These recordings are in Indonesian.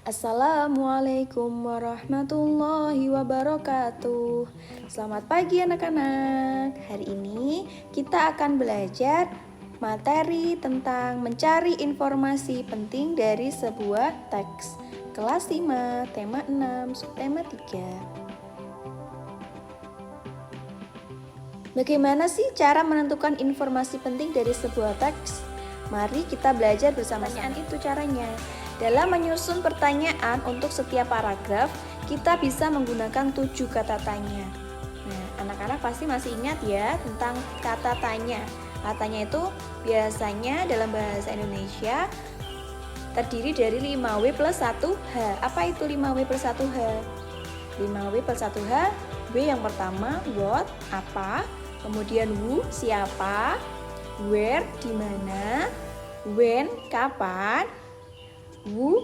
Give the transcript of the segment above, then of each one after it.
Assalamualaikum warahmatullahi wabarakatuh. Selamat pagi anak-anak. Hari ini kita akan belajar materi tentang mencari informasi penting dari sebuah teks. Kelas 5, tema 6, subtema 3. Bagaimana sih cara menentukan informasi penting dari sebuah teks? Mari kita belajar bersama-sama. Itu caranya. Dalam menyusun pertanyaan untuk setiap paragraf, kita bisa menggunakan 7 kata tanya. Nah, anak-anak pasti masih ingat ya tentang kata tanya. Katanya itu biasanya dalam bahasa Indonesia terdiri dari 5W plus 1H. Apa itu 5W plus 1H? 5W plus 1H, W yang pertama, what, apa, kemudian who, siapa, where, di mana, when, kapan, who,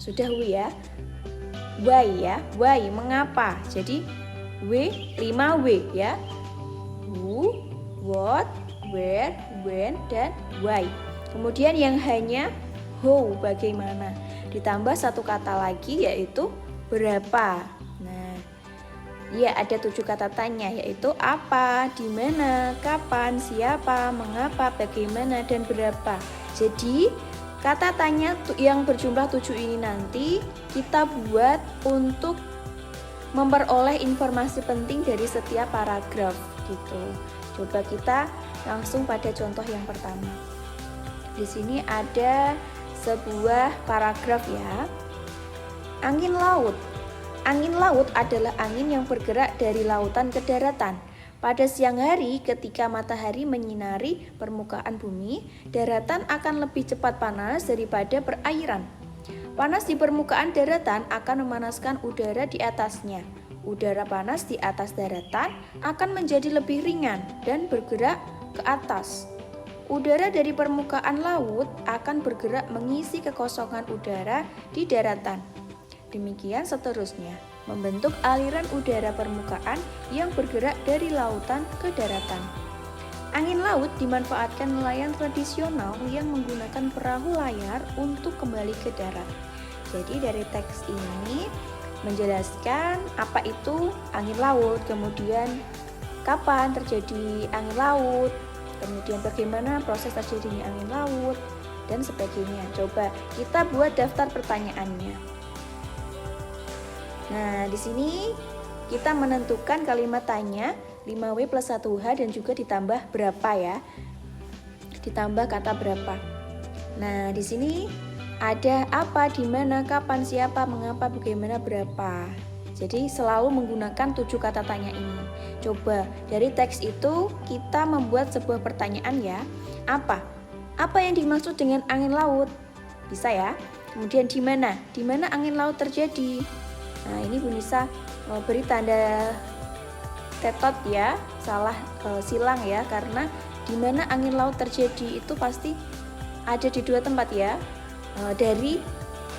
sudah who ya, why ya, why, mengapa. Jadi W, 5W ya, who, what, where, when, dan why. Kemudian yang hanya how, bagaimana, ditambah satu kata lagi yaitu berapa. Nah, ya ada 7 kata tanya yaitu apa, di mana, kapan, siapa, mengapa, bagaimana, dan berapa. Jadi kata tanya yang berjumlah 7 ini nanti kita buat untuk memperoleh informasi penting dari setiap paragraf gitu. Coba kita langsung pada contoh yang pertama. Di sini ada sebuah paragraf ya. Angin laut. Angin laut adalah angin yang bergerak dari lautan ke daratan. Pada siang hari, ketika matahari menyinari permukaan bumi, daratan akan lebih cepat panas daripada perairan. Panas di permukaan daratan akan memanaskan udara di atasnya. Udara panas di atas daratan akan menjadi lebih ringan dan bergerak ke atas. Udara dari permukaan laut akan bergerak mengisi kekosongan udara di daratan. Demikian seterusnya, membentuk aliran udara permukaan yang bergerak dari lautan ke daratan. Angin laut dimanfaatkan nelayan tradisional yang menggunakan perahu layar untuk kembali ke darat. Jadi dari teks ini menjelaskan apa itu angin laut, kemudian kapan terjadi angin laut, kemudian bagaimana proses terjadinya angin laut, dan sebagainya. Coba kita buat daftar pertanyaannya. Nah, di sini kita menentukan kalimat tanya 5W plus 1H dan juga ditambah berapa ya. Ditambah kata berapa. Nah, di sini ada apa, di mana, kapan, siapa, mengapa, bagaimana, berapa. Jadi selalu menggunakan 7 kata tanya ini. Coba dari teks itu kita membuat sebuah pertanyaan ya. Apa? Apa yang dimaksud dengan angin laut? Bisa ya. Kemudian di mana? Di mana angin laut terjadi? Nah, ini Bu Nisa beri tanda tetot ya, salah silang ya, karena di mana angin laut terjadi itu pasti ada di 2 tempat ya, dari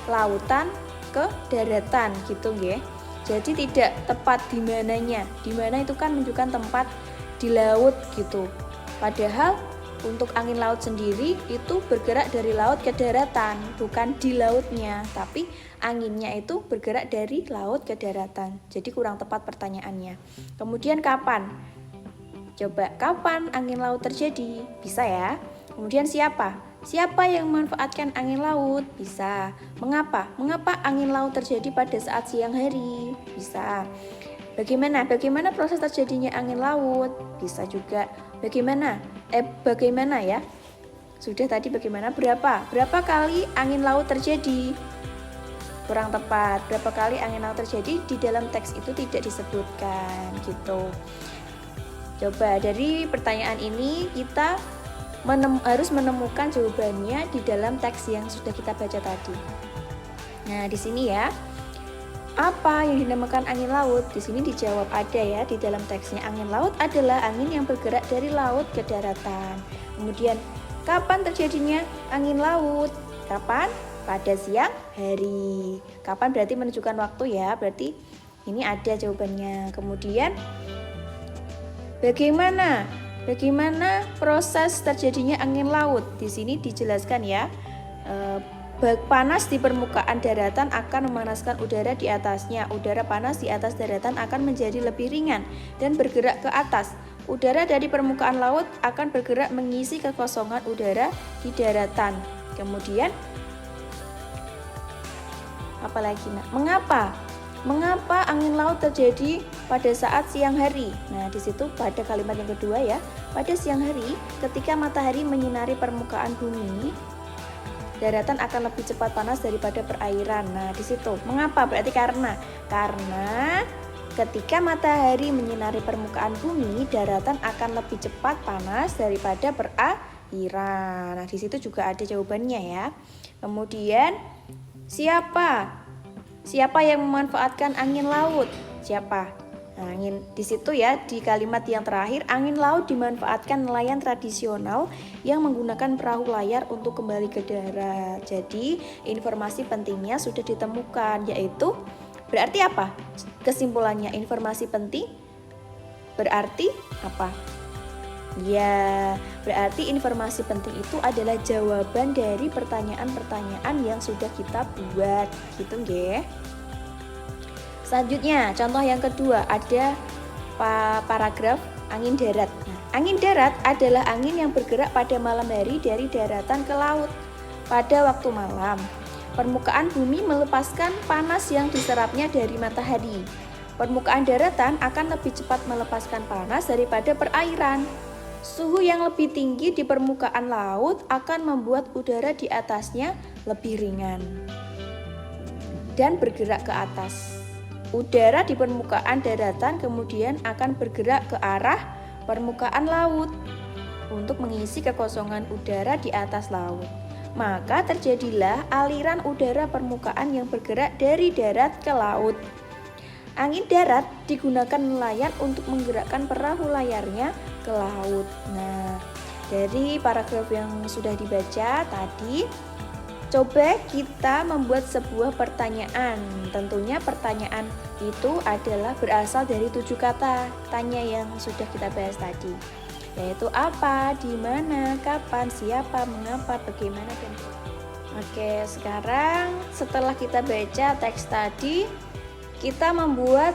lautan ke daratan gitu nggih. Jadi tidak tepat di mananya. Di mana itu kan menunjukkan tempat di laut gitu. Padahal untuk angin laut sendiri itu bergerak dari laut ke daratan, bukan di lautnya, tapi anginnya itu bergerak dari laut ke daratan. Jadi kurang tepat pertanyaannya. Kemudian kapan? Coba kapan angin laut terjadi? Bisa ya. Kemudian siapa? Siapa yang memanfaatkan angin laut? Bisa. Mengapa? Mengapa angin laut terjadi pada saat siang hari? Bisa. Bagaimana proses terjadinya angin laut? Bisa juga. Bagaimana ya? Sudah tadi bagaimana? Berapa kali angin laut terjadi? Kurang tepat. Berapa kali angin laut terjadi di dalam teks itu tidak disebutkan gitu. Coba dari pertanyaan ini kita harus menemukan jawabannya di dalam teks yang sudah kita baca tadi. Nah, di sini ya. Apa yang dinamakan angin laut? Di sini dijawab ada ya di dalam teksnya. Angin laut adalah angin yang bergerak dari laut ke daratan. Kemudian, kapan terjadinya angin laut? Kapan? Pada siang hari. Kapan berarti menunjukkan waktu ya. Berarti ini ada jawabannya. Kemudian, bagaimana proses terjadinya angin laut? Di sini dijelaskan ya. Panas di permukaan daratan akan memanaskan udara di atasnya. Udara panas di atas daratan akan menjadi lebih ringan dan bergerak ke atas. Udara dari permukaan laut akan bergerak mengisi kekosongan udara di daratan. Kemudian apalagi nak? Mengapa angin laut terjadi pada saat siang hari? Nah, di situ pada kalimat yang kedua ya. Pada siang hari, ketika matahari menyinari permukaan bumi, daratan akan lebih cepat panas daripada perairan. Nah, di situ. Mengapa? Berarti karena ketika matahari menyinari permukaan bumi, daratan akan lebih cepat panas daripada perairan. Nah, di situ juga ada jawabannya ya. Kemudian Siapa yang memanfaatkan angin laut? Siapa? Nah, angin di situ ya, di kalimat yang terakhir, angin laut dimanfaatkan nelayan tradisional yang menggunakan perahu layar untuk kembali ke darat. Jadi, informasi pentingnya sudah ditemukan, yaitu berarti apa? Kesimpulannya, informasi penting berarti apa? Ya, berarti informasi penting itu adalah jawaban dari pertanyaan-pertanyaan yang sudah kita buat, gitu nggih. Selanjutnya, contoh yang kedua ada paragraf angin darat. Nah, angin darat adalah angin yang bergerak pada malam hari dari daratan ke laut. Pada waktu malam, permukaan bumi melepaskan panas yang diserapnya dari matahari. Permukaan daratan akan lebih cepat melepaskan panas daripada perairan. Suhu yang lebih tinggi di permukaan laut akan membuat udara di atasnya lebih ringan dan bergerak ke atas. Udara di permukaan daratan kemudian akan bergerak ke arah permukaan laut untuk mengisi kekosongan udara di atas laut. Maka terjadilah aliran udara permukaan yang bergerak dari darat ke laut. Angin darat digunakan nelayan untuk menggerakkan perahu layarnya ke laut. Nah, dari paragraf yang sudah dibaca tadi, coba kita membuat sebuah pertanyaan. Tentunya pertanyaan itu adalah berasal dari 7 kata tanya yang sudah kita bahas tadi, yaitu apa, di mana, kapan, siapa, mengapa, bagaimana, dan Oke, sekarang setelah kita baca teks tadi, kita membuat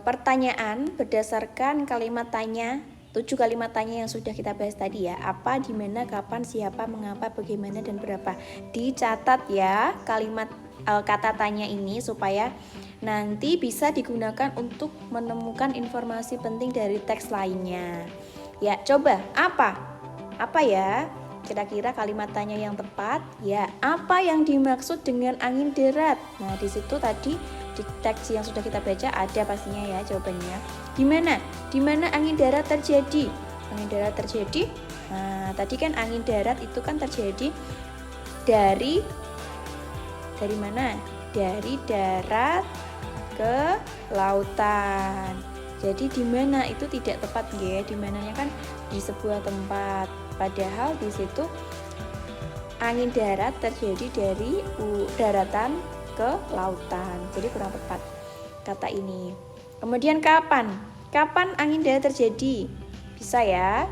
pertanyaan berdasarkan kalimat tanya, 7 kalimat tanya yang sudah kita bahas tadi ya. Apa, di mana, kapan, siapa, mengapa, bagaimana, dan berapa. Dicatat ya kalimat kata tanya ini supaya nanti bisa digunakan untuk menemukan informasi penting dari teks lainnya. Ya, coba apa ya? Kira-kira kalimat tanya yang tepat ya, apa yang dimaksud dengan angin darat? Nah, di situ tadi di teks yang sudah kita baca ada pastinya ya jawabannya. Di mana angin darat terjadi? Angin darat terjadi. Nah, tadi kan angin darat itu kan terjadi dari mana? Dari darat ke lautan. Jadi di mana itu tidak tepat ya. Di mananya kan di sebuah tempat. Padahal di situ angin darat terjadi dari daratan ke lautan. Jadi kurang tepat kata ini. Kemudian kapan? Kapan angin darat terjadi? Bisa ya.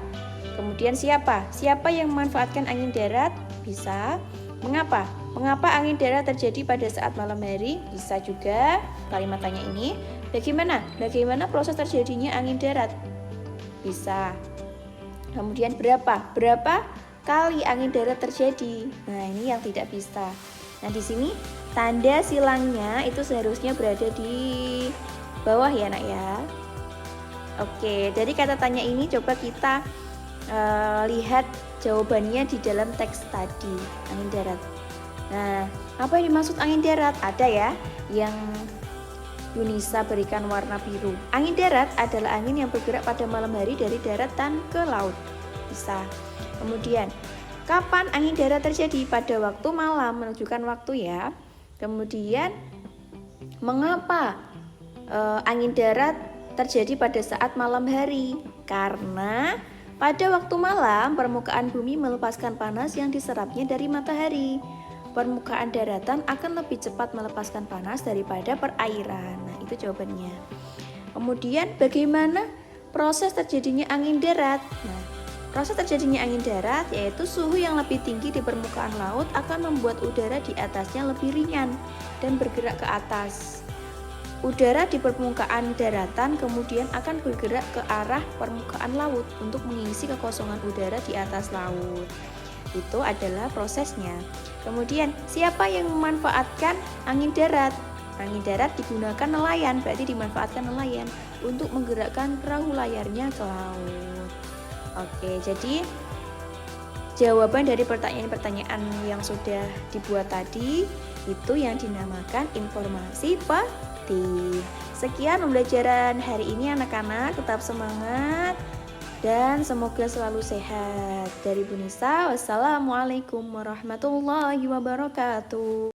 Kemudian siapa? Siapa yang memanfaatkan angin darat? Bisa. Mengapa? Mengapa angin darat terjadi pada saat malam hari? Bisa juga kalimat tanya ini. Bagaimana? Bagaimana proses terjadinya angin darat? Bisa. Kemudian berapa kali angin darat terjadi? Nah, ini yang tidak bisa. Nah, di sini tanda silangnya itu seharusnya berada di bawah ya nak ya. Oke, dari kata tanya ini coba kita lihat jawabannya di dalam teks tadi, angin darat. Nah, apa yang dimaksud angin darat? Ada ya yang Yunisa berikan warna biru. Angin darat adalah angin yang bergerak pada malam hari dari daratan ke laut. Bisa. Kemudian, kapan angin darat terjadi? Pada waktu malam, menunjukkan waktu ya. Kemudian, mengapa angin darat terjadi pada saat malam hari? Karena pada waktu malam, permukaan bumi melepaskan panas yang diserapnya dari matahari. Permukaan daratan akan lebih cepat melepaskan panas daripada perairan. Nah, itu jawabannya. Kemudian bagaimana proses terjadinya angin darat? Nah, Proses terjadinya angin darat yaitu suhu yang lebih tinggi di permukaan laut akan membuat udara di atasnya lebih ringan dan bergerak ke atas. Udara di permukaan daratan kemudian akan bergerak ke arah permukaan laut untuk mengisi kekosongan udara di atas laut. Itu adalah prosesnya. Kemudian, siapa yang memanfaatkan angin darat? Angin darat digunakan nelayan, berarti dimanfaatkan nelayan untuk menggerakkan perahu layarnya ke laut. Oke, jadi jawaban dari pertanyaan-pertanyaan yang sudah dibuat tadi itu yang dinamakan informasi penting. Sekian pembelajaran hari ini anak-anak, tetap semangat dan semoga selalu sehat. Dari Bu Nisa, wassalamualaikum warahmatullahi wabarakatuh.